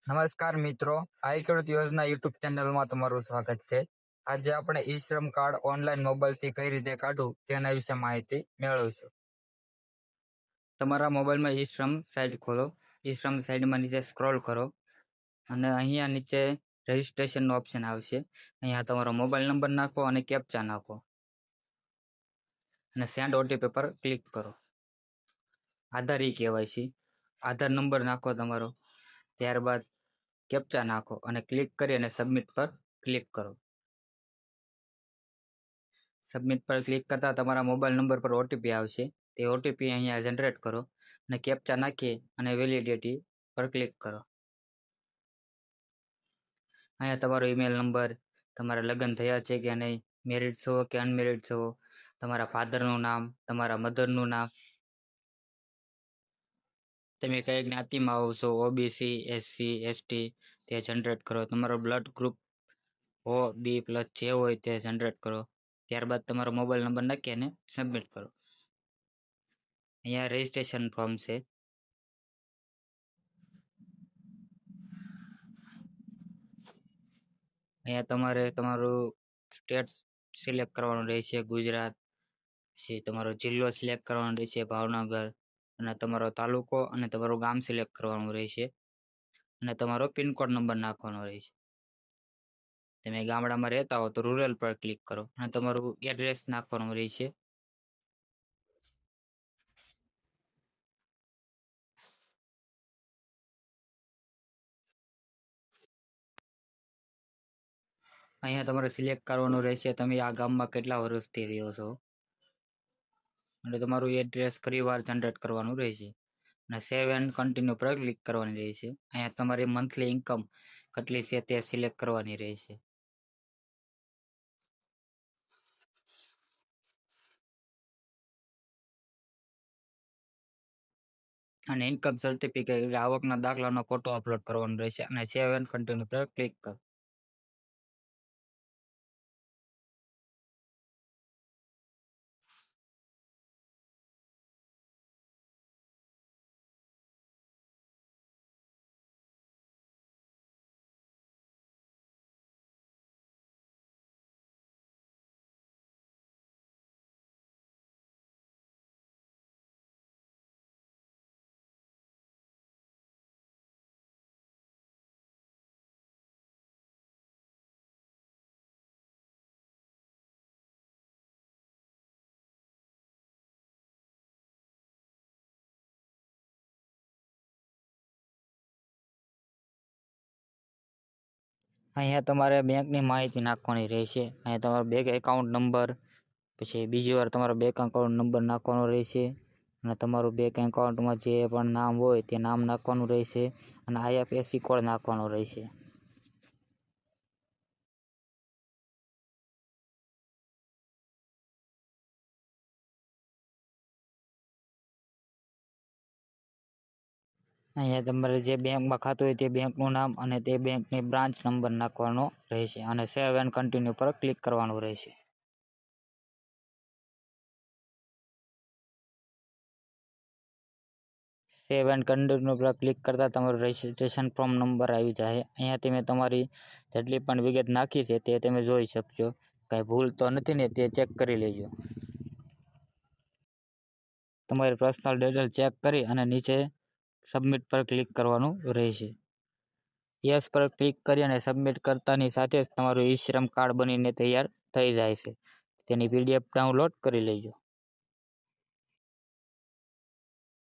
નમસ્કાર મિત્રો, આઈ ખેડૂત યોજના યુટ્યુબ ચેનલમાં તમારું સ્વાગત છે. આજે આપણે ઈ શ્રમ કાર્ડ ઓનલાઈન મોબાઈલથી કઈ રીતે કાઢવું તેના વિશે માહિતી મેળવીશું. તમારા મોબાઈલમાં ઈ શ્રમ સાઇટ ખોલો. ઈ શ્રમ સાઇટમાં નીચે સ્ક્રોલ કરો અને અહીંયા નીચે રજિસ્ટ્રેશનનો ઓપ્શન આવશે. અહીંયા તમારો મોબાઈલ નંબર નાખો અને કેપ્ચા નાખો અને સેન્ડ ઓટીપી પર ક્લિક કરો. આધાર KYC આધાર નંબર નાખો તમારો, ત્યારબાદ કેપ્ચા નાખો અને ક્લિક કરી અને સબમિટ પર ક્લિક કરો. સબમિટ પર ક્લિક કરતા તમારા મોબાઈલ નંબર પર ઓટીપી આવશે. તે ઓટીપી અહીંયા જનરેટ કરો અને કેપ્ચા નાખી અને વેલિડિટી પર ક્લિક કરો. અહીંયા તમારો ઈમેલ નંબર, તમારા લગ્ન થયા છે કે નહીં, મેરિડ છો કે અનમેરિડ છો, તમારા ફાધરનું નામ, તમારા મધરનું નામ, તમે કઈ જ્ઞાતિમાં આવો છો, OBC, SC, ST તે જનરેટ કરો. તમારો બ્લડ ગ્રુપ OB+ જે હોય તે જનરેટ કરો. ત્યારબાદ તમારો મોબાઈલ નંબર નાખી અને સબમિટ કરો. અહીંયા રજિસ્ટ્રેશન ફોર્મ છે. અહીંયા તમારે તમારું સ્ટેટ સિલેક્ટ કરવાનું રહેશે, ગુજરાત. પછી તમારો જિલ્લો સિલેક્ટ કરવાનો રહેશે, ભાવનગર. અને તમારો તાલુકો અને તમારું ગામ સિલેક્ટ કરવાનું રહેશે અને તમારો પિનકોડ નંબર નાખવાનો રહેશે. તમે ગામડામાં રહેતા હો તો રૂરલ પર ક્લિક કરો અને તમારું એડ્રેસ નાખવાનું રહેશે. અહીંયા તમારે સિલેક્ટ કરવાનું રહેશે તમે આ ગામમાં કેટલા વર્ષથી રહ્યો છો અને તમારું એડ્રેસ ફરીવાર જનરેટ કરવાનું રહેશે અને સેવ એન્ડ કન્ટિન્યુ પર ક્લિક કરવાની રહેશે. અહીંયા તમારી મંથલી ઇન્કમ કેટલી છે તે સિલેક્ટ કરવાની રહેશે. અને ઇન્કમ સર્ટિફિકેટ એટલે આવકના દાખલાનો ફોટો અપલોડ કરવાનો રહેશે અને સેવ એન્ડ કન્ટિન્યુ પર ક્લિક કરો. અહીંયા તમારે બેંકની માહિતી નાખવાની રહેશે. અહીંયા તમારો બેંક એકાઉન્ટ નંબર, પછી બીજી વાર તમારો બેંક એકાઉન્ટ નંબર નાખવાનો રહેશે અને તમારું બેંક એકાઉન્ટમાં જે પણ નામ હોય તે નામ નાખવાનું રહેશે અને IFSC કોડ નાખવાનો રહેશે. અહીંયા તમારે જે બેંકમાં ખાતું હોય તે બેંકનું નામ અને તે બેંકની બ્રાન્ચ નંબર નાખવાનો રહેશે અને સેવ એન્ડ કન્ટિન્યુ પર ક્લિક કરવાનું રહેશે. સેવ એન્ડ કન્ટિન્યુ પર ક્લિક કરતાં તમારો રજિસ્ટ્રેશન ફોર્મ નંબર આવી જાય. અહીંયા તમે તમારી જેટલી પણ વિગત નાખી છે તે તમે જોઈ શકશો. કાંઈ ભૂલ તો નથી ને તે ચેક કરી લેજો. તમારી પર્સનલ ડિટેલ ચેક કરી અને નીચે સબમિટ પર ક્લિક કરવાનું રહેશે. યસ પર ક્લિક કરી અને સબમિટ કરતાની સાથે જ તમારું ઈ શ્રમ કાર્ડ બનીને તૈયાર થઈ જાય છે. તેની PDF ડાઉનલોડ કરી લેજો.